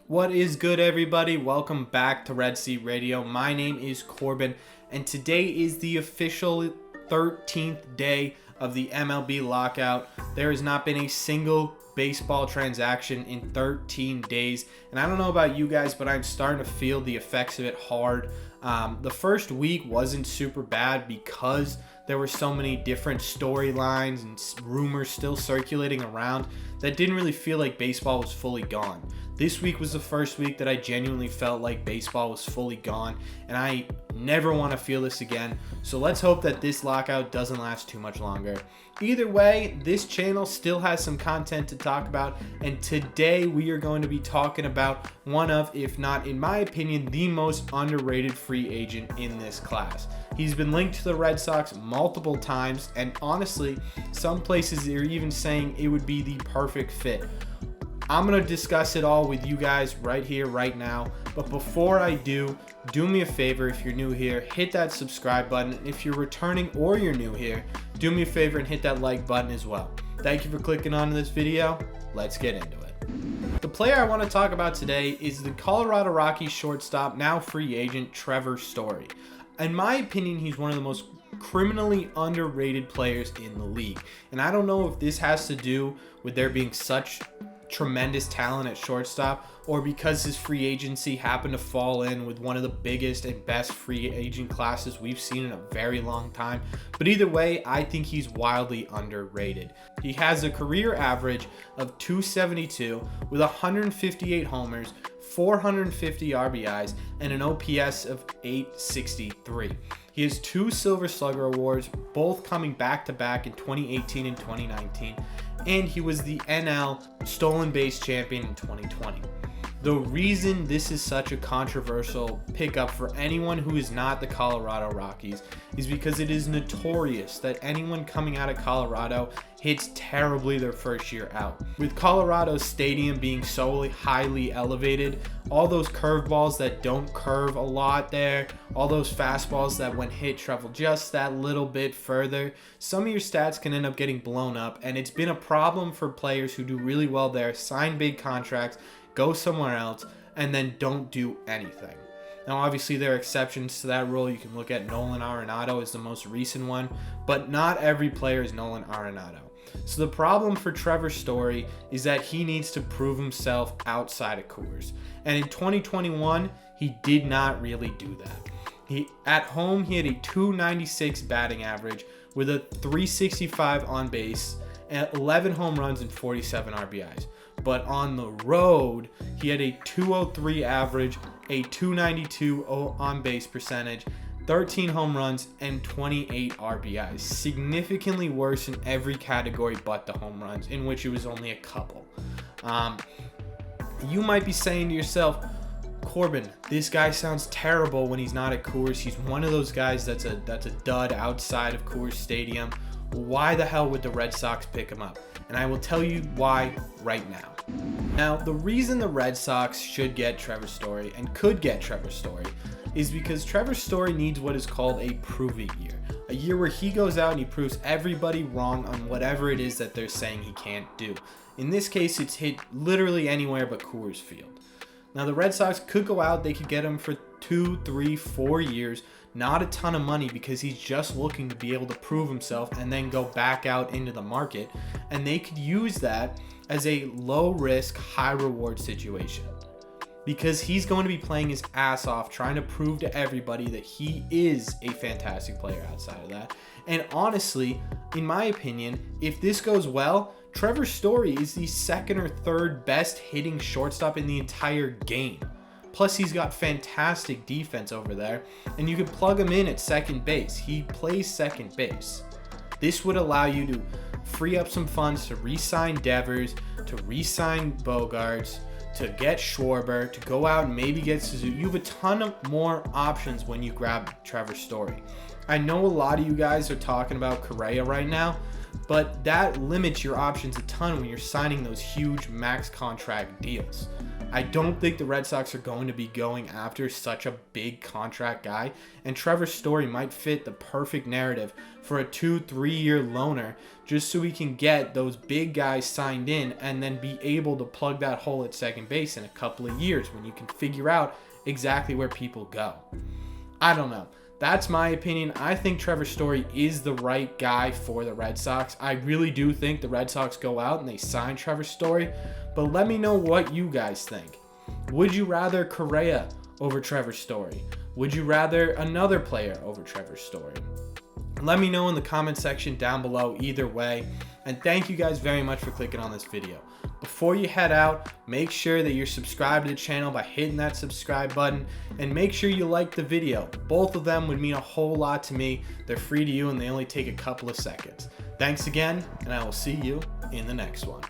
What is good, everybody? Welcome back to Red Seat Radio. My name is Corbin, and today is the official 13th day of the MLB lockout. There has not been a single baseball transaction in 13 days, and I don't know about you guys, but I'm starting to feel the effects of it hard. The first week wasn't super bad because there were so many different storylines and rumors still circulating around that didn't really feel like baseball was fully gone. This week was the first week that I genuinely felt like baseball was fully gone, and I never want to feel this again. So let's hope that this lockout doesn't last too much longer. Either way, this channel still has some content to talk about, and today we are going to be talking about one of, if not in my opinion, the most underrated free agent in this class. He's been linked to the Red Sox multiple times, and honestly, some places are even saying it would be the perfect fit. I'm going to discuss it all with you guys right here, right now. But before I do me a favor. If you're new here, hit that subscribe button. If you're returning or you're new here, do me a favor and hit that like button as well. Thank you for clicking on this video. Let's get into it. The player I want to talk about today is the Colorado Rockies shortstop, now free agent, Trevor Story. In my opinion, he's one of the most criminally underrated players in the league. And I don't know if this has to do with there being such tremendous talent at shortstop, or because his free agency happened to fall in with one of the biggest and best free agent classes we've seen in a very long time. But either way, I think he's wildly underrated. He has a career average of 272 with 158 homers, 450 RBIs, and an OPS of 863. He has 2 Silver Slugger awards, both coming back-to-back in 2018 and 2019, and he was the NL Stolen Base Champion in 2020. The reason this is such a controversial pickup for anyone who is not the Colorado Rockies is because it is notorious that anyone coming out of Colorado hits terribly their first year out. With Colorado's stadium being so highly elevated, all those curveballs that don't curve a lot there, all those fastballs that when hit travel just that little bit further, some of your stats can end up getting blown up, and it's been a problem for players who do really well there, sign big contracts, go somewhere else, and then don't do anything. Now, obviously, there are exceptions to that rule. You can look at Nolan Arenado as the most recent one, but not every player is Nolan Arenado. So the problem for Trevor Story is that he needs to prove himself outside of Coors. And in 2021, he did not really do that. At home, he had a 296 batting average with a 365 on base, 11 home runs, and 47 RBIs. But on the road, he had a 203 average, a 292 on base percentage, 13 home runs, and 28 RBIs. Significantly worse in every category but the home runs, in which it was only a couple. You might be saying to yourself, Corbin, this guy sounds terrible when he's not at Coors. He's one of those guys that's a dud outside of Coors Stadium. Why the hell would the Red Sox pick him up? And I will tell you why right now. Now, the reason the Red Sox should get Trevor Story and could get Trevor Story is because Trevor Story needs what is called a prove it year. A year where he goes out and he proves everybody wrong on whatever it is that they're saying he can't do. In this case, it's hit literally anywhere but Coors Field. Now, the Red Sox could go out, they could get him for 2, 3, 4 years, not a ton of money because he's just looking to be able to prove himself and then go back out into the market, and they could use that as a low risk, high reward situation because he's going to be playing his ass off trying to prove to everybody that he is a fantastic player outside of that. And honestly, in my opinion, if this goes well, Trevor Story is the second or third best hitting shortstop in the entire game. Plus, he's got fantastic defense over there, and you could plug him in at second base. He plays second base. This would allow you to free up some funds to re-sign Devers, to re-sign Bogarts, to get Schwarber, to go out and maybe get Suzuki. You have a ton of more options when you grab Trevor Story. I know a lot of you guys are talking about Correa right now, but that limits your options a ton when you're signing those huge max contract deals. I don't think the Red Sox are going to be going after such a big contract guy, and Trevor Story might fit the perfect narrative for a 2-3 year loaner, just so we can get those big guys signed in and then be able to plug that hole at second base in a couple of years when you can figure out exactly where people go. I don't know. That's my opinion. I think Trevor Story is the right guy for the Red Sox. I really do think the Red Sox go out and they sign Trevor Story, but let me know what you guys think. Would you rather Correa over Trevor Story? Would you rather another player over Trevor Story? Let me know in the comment section down below either way. And thank you guys very much for clicking on this video. Before you head out, make sure that you're subscribed to the channel by hitting that subscribe button, and make sure you like the video. Both of them would mean a whole lot to me. They're free to you and they only take a couple of seconds. Thanks again, and I will see you in the next one.